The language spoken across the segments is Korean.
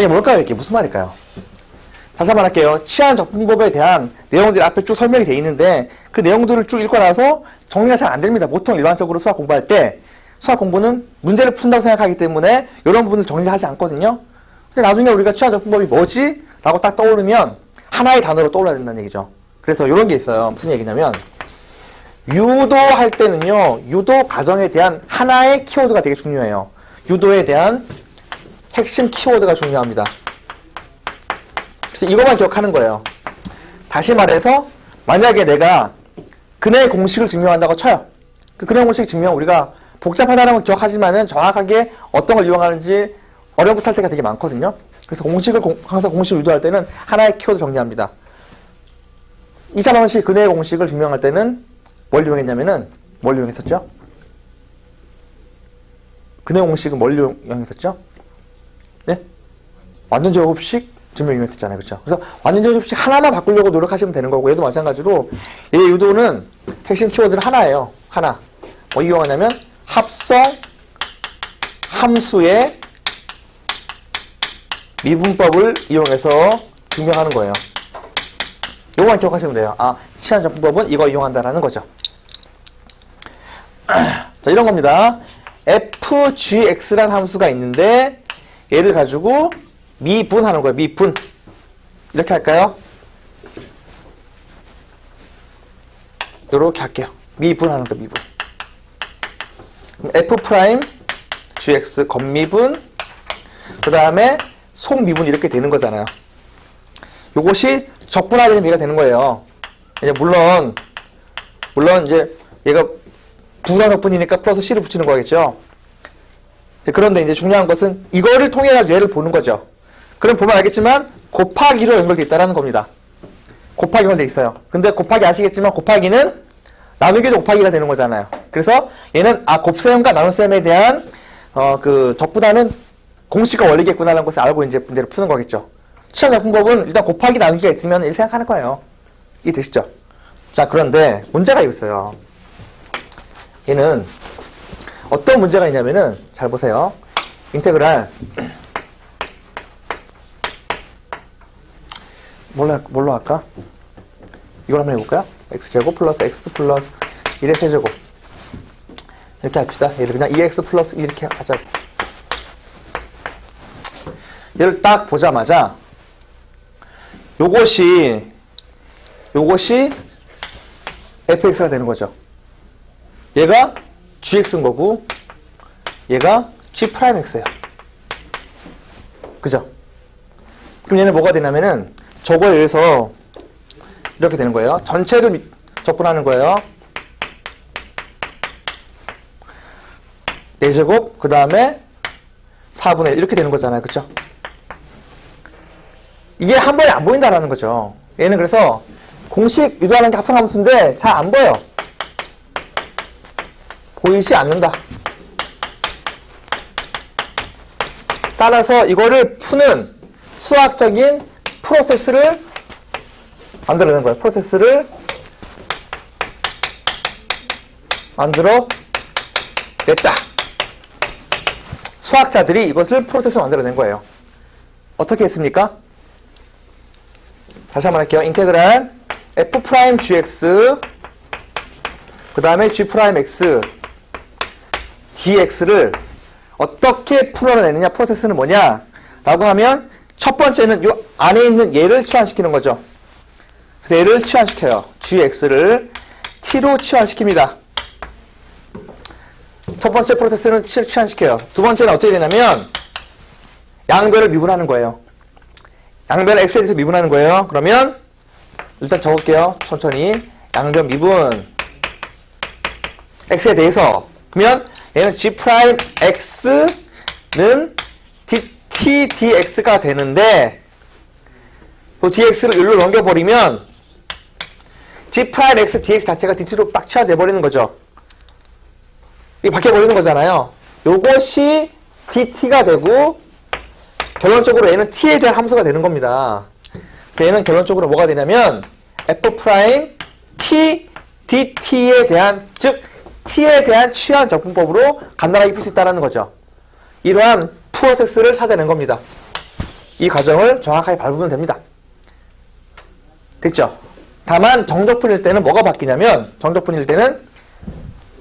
이게 뭘까요? 이게 무슨 말일까요? 다시 한번 할게요. 치환 적분법에 대한 내용들이 앞에 쭉 설명이 되어 있는데 그 내용들을 쭉 읽고 나서 정리가 잘 안 됩니다. 보통 일반적으로 수학 공부할 때 수학 공부는 문제를 푼다고 생각하기 때문에 이런 부분을 정리를 하지 않거든요. 근데 나중에 우리가 치환 적분법이 뭐지? 라고 딱 떠오르면 하나의 단어로 떠올라야 된다는 얘기죠. 그래서 이런 게 있어요. 무슨 얘기냐면 유도할 때는요. 유도 과정에 대한 하나의 키워드가 되게 중요해요. 유도에 대한 핵심 키워드가 중요합니다. 그래서 이것만 기억하는 거예요. 다시 말해서 만약에 내가 근해 공식을 증명한다고 쳐요. 그 근해 공식 증명 우리가 복잡하다는 건 기억하지만은 정확하게 어떤 걸 이용하는지 어려움부터 할 때가 되게 많거든요. 그래서 항상 공식을 유도할 때는 하나의 키워드 정리합니다. 2차 방식 근해 공식을 증명할 때는 뭘 이용했냐면은 뭘 이용했었죠? 근해 공식은 뭘 이용했었죠? 네? 완전 제곱식 증명 이용했었잖아요. 그렇죠? 그래서 완전 제곱식 하나만 바꾸려고 노력하시면 되는 거고 얘도 마찬가지로 얘 유도는 핵심 키워드는 하나예요. 하나. 뭐 이용하냐면 합성 함수의 미분법을 이용해서 증명하는 거예요. 요거만 기억하시면 돼요. 아, 치환 적분법은 이거 이용한다라는 거죠. 자, 이런 겁니다. fgx라는 함수가 있는데 얘를 가지고 미분하는 거예요. 미분. 이렇게 할까요? 이렇게 할게요. 미분하는 거 미분. f'(gx) 겉미분 그 다음에 속미분 이렇게 되는 거잖아요. 요것이 적분하게 얘가 되는 거예요. 이제 물론 이제 얘가 부정적분이니까 플러스 c를 붙이는 거겠죠. 그런데 이제 중요한 것은 이거를 통해 가지고 얘를 보는 거죠. 그럼 보면 알겠지만 곱하기로 연결되어 있다는 겁니다. 곱하기 연결되어 있어요. 근데 곱하기 아시겠지만 곱하기는 나누기도 곱하기가 되는 거잖아요. 그래서 얘는 곱셈과 나눗셈에 대한 그 적분하는 공식과 원리겠구나라는 것을 알고 이제 문제를 푸는 거겠죠. 치환 적분법은 일단 곱하기 나누기가 있으면 이렇게 생각하는 거예요. 이해되시죠? 자, 그런데 문제가 있어요. 얘는 어떤 문제가 있냐면은 잘 보세요. 인테그랄 뭘로 할까? 이걸 한번 해볼까요? x제곱 플러스 x 플러스 1의 세제곱 이렇게 합시다. 얘를 그냥 2x 플러스 1 이렇게 하자. 얘를 딱 보자마자 요것이 fx가 되는 거죠. 얘가 gx인 거고 얘가 g'x예요. 그죠? 그럼 얘는 뭐가 되냐면은 저거에 의해서 이렇게 되는 거예요. 전체를 적분하는 거예요. 4제곱 그 다음에 4분의 1 이렇게 되는 거잖아요. 그쵸? 이게 한 번에 안 보인다라는 거죠. 얘는 그래서 공식 유도하는 게 합성함수인데 잘 안 보여. 보이지 않는다. 따라서 이거를 푸는 수학적인 프로세스를 만들어내는 거예요. 프로세스를 만들어냈다. 수학자들이 이것을 프로세스로 만들어낸 거예요. 어떻게 했습니까? 다시 한번 할게요. 인테그랄 f'gx 그 다음에 g'x dx를 어떻게 풀어내느냐, 프로세스는 뭐냐 라고 하면 첫 번째는 이 안에 있는 얘를 치환시키는 거죠. 그래서 얘를 치환시켜요. gx를 t로 치환시킵니다. 첫 번째 프로세스는 t를 치환시켜요. 두 번째는 어떻게 되냐면 양변을 미분하는 거예요. 양변을 x에 대해서 미분하는 거예요. 그러면 일단 적을게요. 천천히. 양변 미분 x에 대해서. 그러면 얘는 g'x는 t dx가 되는데 그 dx를 일로 넘겨버리면 g'x dx 자체가 dt로 딱 치환돼 버리는 거죠. 이게 바뀌어버리는 거잖아요. 요것이 dt가 되고 결론적으로 얘는 t에 대한 함수가 되는 겁니다. 얘는 결론적으로 뭐가 되냐면 f' dt에 대한, 즉 t에 대한 치환 적분법으로 간단하게 풀 수 있다는 거죠. 이러한 프로세스를 찾아낸 겁니다. 이 과정을 정확하게 밟으면 됩니다. 됐죠? 다만 정적분일 때는 뭐가 바뀌냐면 정적분일 때는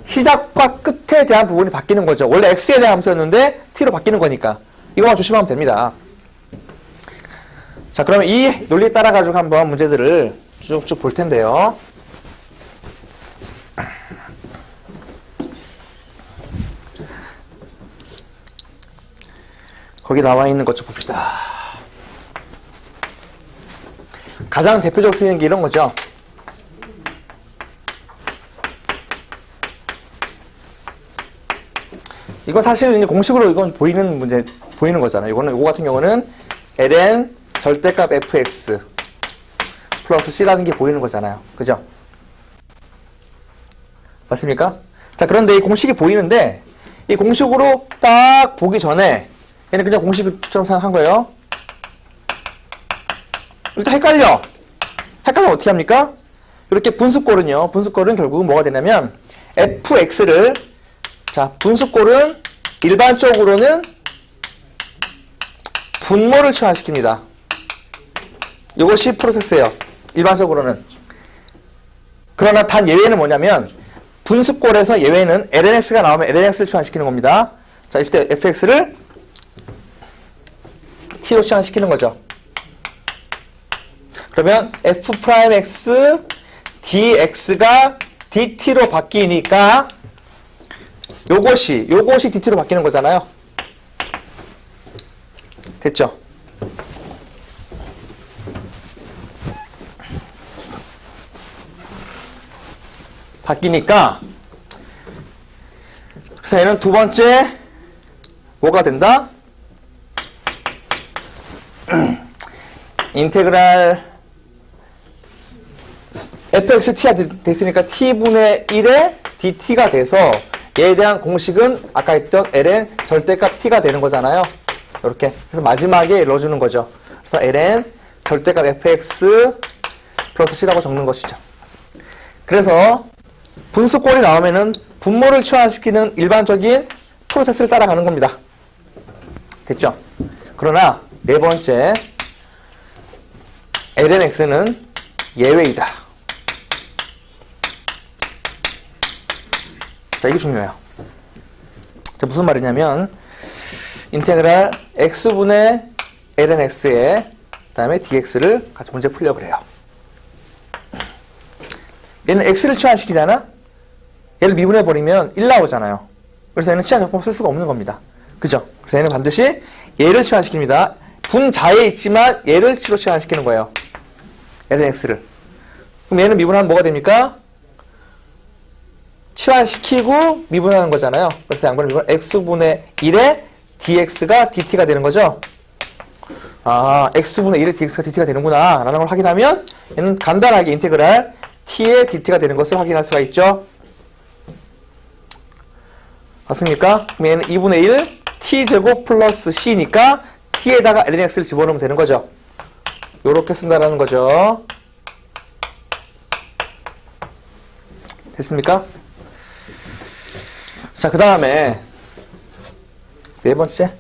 시작과 끝에 대한 부분이 바뀌는 거죠. 원래 x에 대한 함수였는데 t로 바뀌는 거니까 이거만 조심하면 됩니다. 자, 그러면 이 논리에 따라 가지고 한번 문제들을 쭉쭉 볼 텐데요. 거기 나와 있는 것 좀 봅시다. 가장 대표적으로 쓰이는 게 이런 거죠. 이건 사실 공식으로 이건 보이는 문제, 보이는 거잖아요. 이거 같은 경우는 ln 절대값 fx 플러스 c라는 게 보이는 거잖아요. 그죠? 맞습니까? 자, 그런데 이 공식이 보이는데, 이 공식으로 딱 보기 전에, 얘는 그냥 공식처럼 생각한 거예요. 일단 헷갈려. 헷갈리면 어떻게 합니까? 이렇게 분수꼴은요, 분수꼴은 결국은 뭐가 되냐면, fx를, 자, 분수꼴은 일반적으로는 분모를 치환시킵니다. 이것이 프로세스예요. 일반적으로는. 그러나 단 예외는 뭐냐면 분수꼴에서 예외는 lnx가 나오면 lnx를 치환시키는 겁니다. 자, 이때 fx를 t로 치환시키는 거죠. 그러면 f'x dx가 dt로 바뀌니까 요것이 dt로 바뀌는 거잖아요. 됐죠? 바뀌니까 그래서 얘는 두 번째 뭐가 된다? 인테그랄 fxt가 됐으니까 t분의 1에 dt가 돼서 얘에 대한 공식은 아까 했던 ln 절대값 t가 되는 거잖아요. 이렇게. 그래서 마지막에 넣어주는 거죠. 그래서 ln 절대값 fx 플러스 c라고 적는 것이죠. 그래서 분수꼴이 나오면은 분모를 치환시키는 일반적인 프로세스를 따라가는 겁니다. 됐죠? 그러나 네 번째 lnx는 예외이다. 자, 이게 중요해요. 자, 무슨 말이냐면 인테그랄 x분의 lnx에 그다음에 dx를 같이 문제 풀려고 그래요. 얘는 x를 치환시키잖아? 얘를 미분해버리면 1 나오잖아요. 그래서 얘는 치환적분 쓸 수가 없는 겁니다. 그죠? 그래서 얘는 반드시 얘를 치환시킵니다. 분자에 있지만 얘를 치로 치환시키는 거예요. lnx를. 그럼 얘는 미분하면 뭐가 됩니까? 치환시키고 미분하는 거잖아요. 그래서 양변을 미분 x분의 1에 dx가 dt가 되는 거죠. 아, x분의 1에 dx가 dt가 되는구나 라는 걸 확인하면 얘는 간단하게 인테그랄 t의 dt가 되는 것을 확인할 수가 있죠. 맞습니까? 그럼 얘는 2분의 1 t제곱 플러스 c니까 t에다가 lnx를 집어넣으면 되는 거죠. 요렇게 쓴다라는 거죠. 됐습니까? 자, 그 다음에 네 번째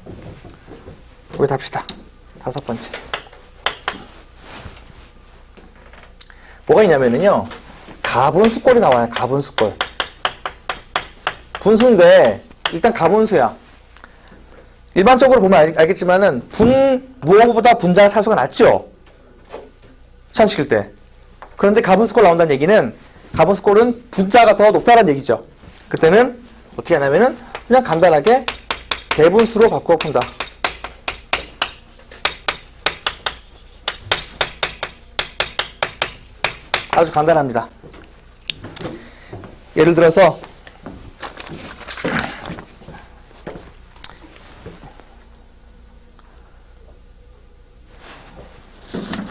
우리 답시다. 다섯 번째 뭐가 있냐면은요, 가분수꼴이 나와요. 가분수꼴. 분수인데 일단 가분수야. 일반적으로 보면 알겠지만은 분모보다 분자가 사수가 낮죠, 치환시킬 때. 그런데 가분수꼴 나온다는 얘기는 가분수꼴은 분자가 더 높다는 얘기죠. 그때는 어떻게 하냐면은 그냥 간단하게 대분수로 바꾸어 푼다. 아주 간단합니다. 예를 들어서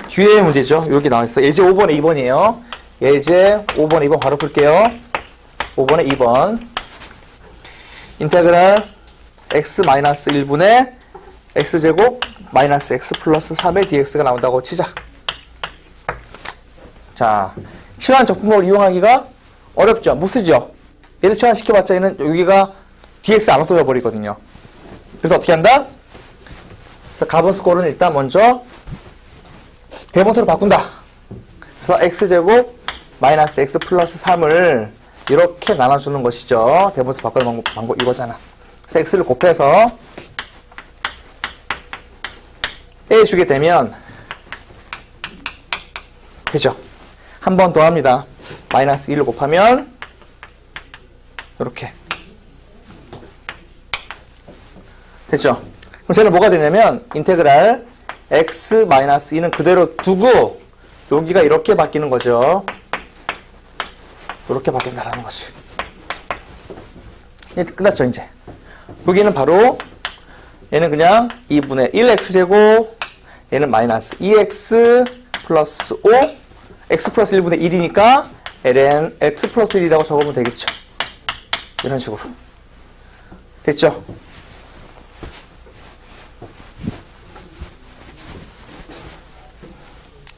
뒤에 문제죠. 이렇게 나와있어. 예제 5번에 2번이에요. 예제 5번에 2번 바로 풀게요. 5번에 2번. 인테그랄 x-1분의 x제곱 마이너스 x 플러스 3의 dx가 나온다고 치자. 자, 치환 적분법을 이용하기가 어렵죠? 못 쓰죠? 얘를 치환시켜봤자 얘는 여기가 dx 안 없어져 버리거든요. 그래서 어떻게 한다? 그래서 가분수꼴은 일단 먼저 대분수로 바꾼다. 그래서 x제곱 마이너스 x 플러스 3을 이렇게 나눠주는 것이죠. 대분수 바꾸는 방법 이거잖아. 그래서 x를 곱해서 a 주게 되면 되죠. 한 번 더 합니다. 마이너스 1을 곱하면 이렇게 됐죠. 그럼 쟤는 뭐가 되냐면 인테그랄 x 마이너스 2는 그대로 두고 여기가 이렇게 바뀌는 거죠. 이렇게 바뀐다라는 거지. 끝났죠 이제. 여기는 바로 얘는 그냥 2분의 1x제곱, 얘는 마이너스 2x 플러스 5, x 플러스 1분의 1이니까 ln x 플러스 1이라고 적으면 되겠죠. 이런 식으로. 됐죠?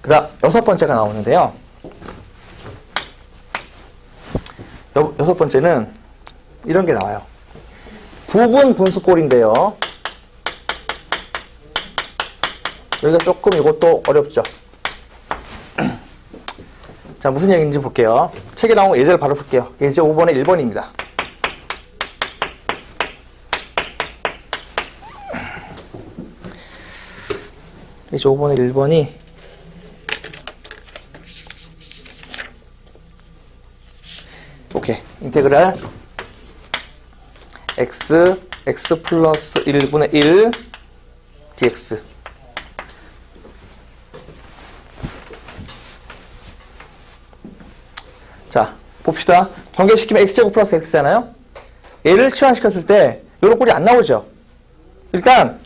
그 다음 6번째가 나오는데요. 6번째는 이런 게 나와요. 부분 분수꼴인데요. 여기가 조금 이것도 어렵죠. 자, 무슨 얘기인지 볼게요. 책에 나온 거 예제를 바로 풀게요. 예제 5번에 1번입니다. 예제 5번에 1번이 오케이. 인테그랄 x 플러스 1분의 1 dx. 자, 봅시다. 전개시키면 x제곱 플러스 x잖아요? 얘를 치환시켰을 때 요런 꼴이 안 나오죠? 일단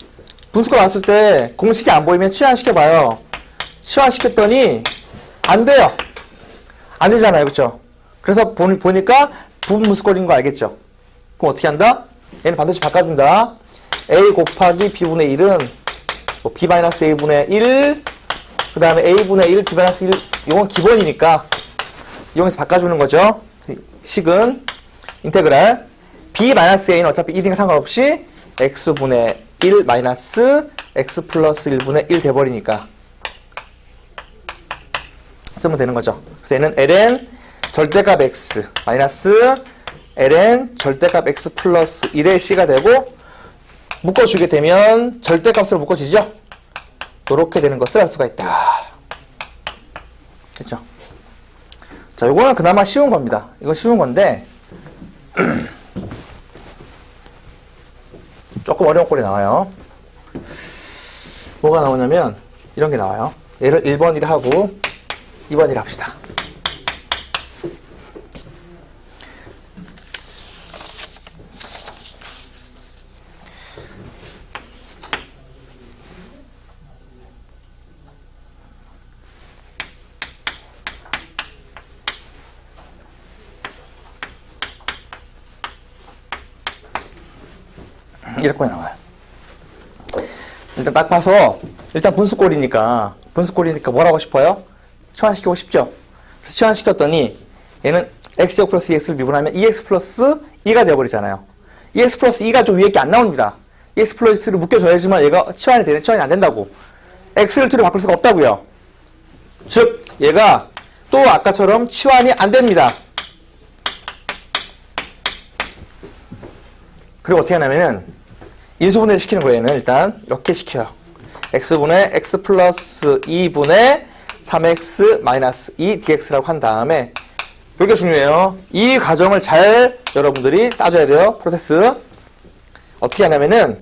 분수가 나왔을 때 공식이 안 보이면 치환시켜봐요. 치환시켰더니 안 돼요. 안 되잖아요. 그쵸? 그래서 보니까 부분 분수꼴인 거 알겠죠? 그럼 어떻게 한다? 얘는 반드시 바꿔준다. a 곱하기 b분의 1은 뭐 b-a분의 1, 그 다음에 a분의 1, b-1, 이건 기본이니까 이용해서 바꿔주는 거죠. 식은 인테그랄 b-a는 어차피 1이니까 상관없이 x분의 1 마이너스 x 플러스 1분의 1 돼버리니까 쓰면 되는 거죠. 그래서 얘는 ln 절대값 x 마이너스 ln 절대값 x 플러스 1의 c가 되고 묶어주게 되면 절대값으로 묶어지죠. 이렇게 되는 것을 알 수가 있다. 됐죠? 자, 요거는 그나마 쉬운 겁니다. 이건 쉬운 건데 조금 어려운 꼴이 나와요. 뭐가 나오냐면 이런 게 나와요. 얘를 1번이라 하고 2번이라 합시다. 이렇게 나와요. 일단 딱 봐서 일단 분수꼴이니까 뭐라고 싶어요? 치환시키고 싶죠? 그래서 치환시켰더니 얘는 x제곱 플러스 2x를 미분하면 2x 플러스 2가 되어버리잖아요. 2x 플러스 2가 좀 위에 게 안 나옵니다. 2x 플러스 2를 묶여줘야지만 얘가 치환이 되는, 치환이 안 된다고. x를 2로 바꿀 수가 없다고요. 즉 얘가 또 아까처럼 치환이 안 됩니다. 그리고 어떻게 하냐면은 인수분해 시키는 거예요. 얘는 일단 이렇게 시켜요. x분의 x 플러스 2분의 3x 마이너스 2 dx라고 한 다음에 이게 중요해요. 이 과정을 잘 여러분들이 따져야 돼요. 프로세스. 어떻게 하냐면은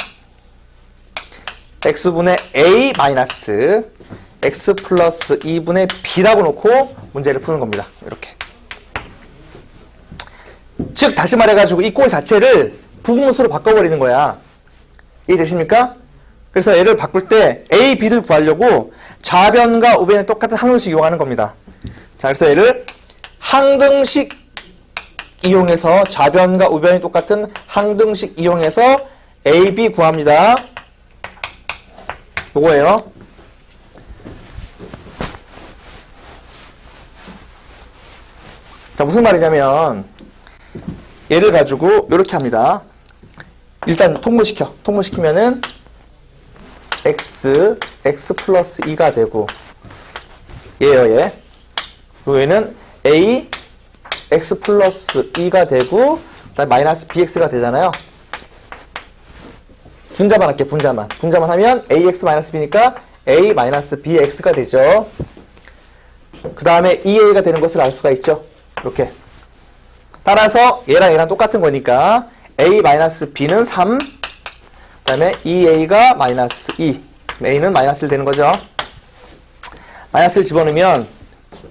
x분의 a 마이너스 x 플러스 2분의 b라고 놓고 문제를 푸는 겁니다. 이렇게. 즉 다시 말해가지고 이 꼴 자체를 부분수로 바꿔버리는 거야. 이해되십니까? 그래서 얘를 바꿀 때 a, b를 구하려고 좌변과 우변이 똑같은 항등식 이용하는 겁니다. 자, 그래서 얘를 항등식 이용해서 좌변과 우변이 똑같은 항등식 이용해서 a, b 구합니다. 요거예요. 자, 무슨 말이냐면 얘를 가지고 이렇게 합니다. 일단 통분시키면은 x 플러스 2가 되고, 얘요, 얘. 그리고 얘는 a, x 플러스 2가 되고, 그 다음에 마이너스 bx가 되잖아요. 분자만 할게요, 분자만. 분자만 하면 ax 마이너스 b니까 a 마이너스 bx가 되죠. 그 다음에 2a가 되는 것을 알 수가 있죠. 이렇게. 따라서 얘랑 얘랑 똑같은 거니까 a 마이너스 b는 3, 그 다음에 2a가 마이너스 2. a는 마이너스 1 되는 거죠. 마이너스 1 집어넣으면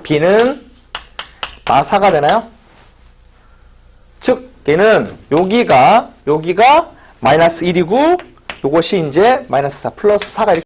b는 마4가 되나요? 즉, 얘는 여기가 마이너스 1이고 요것이 이제 마이너스 4 플러스 4가 이렇게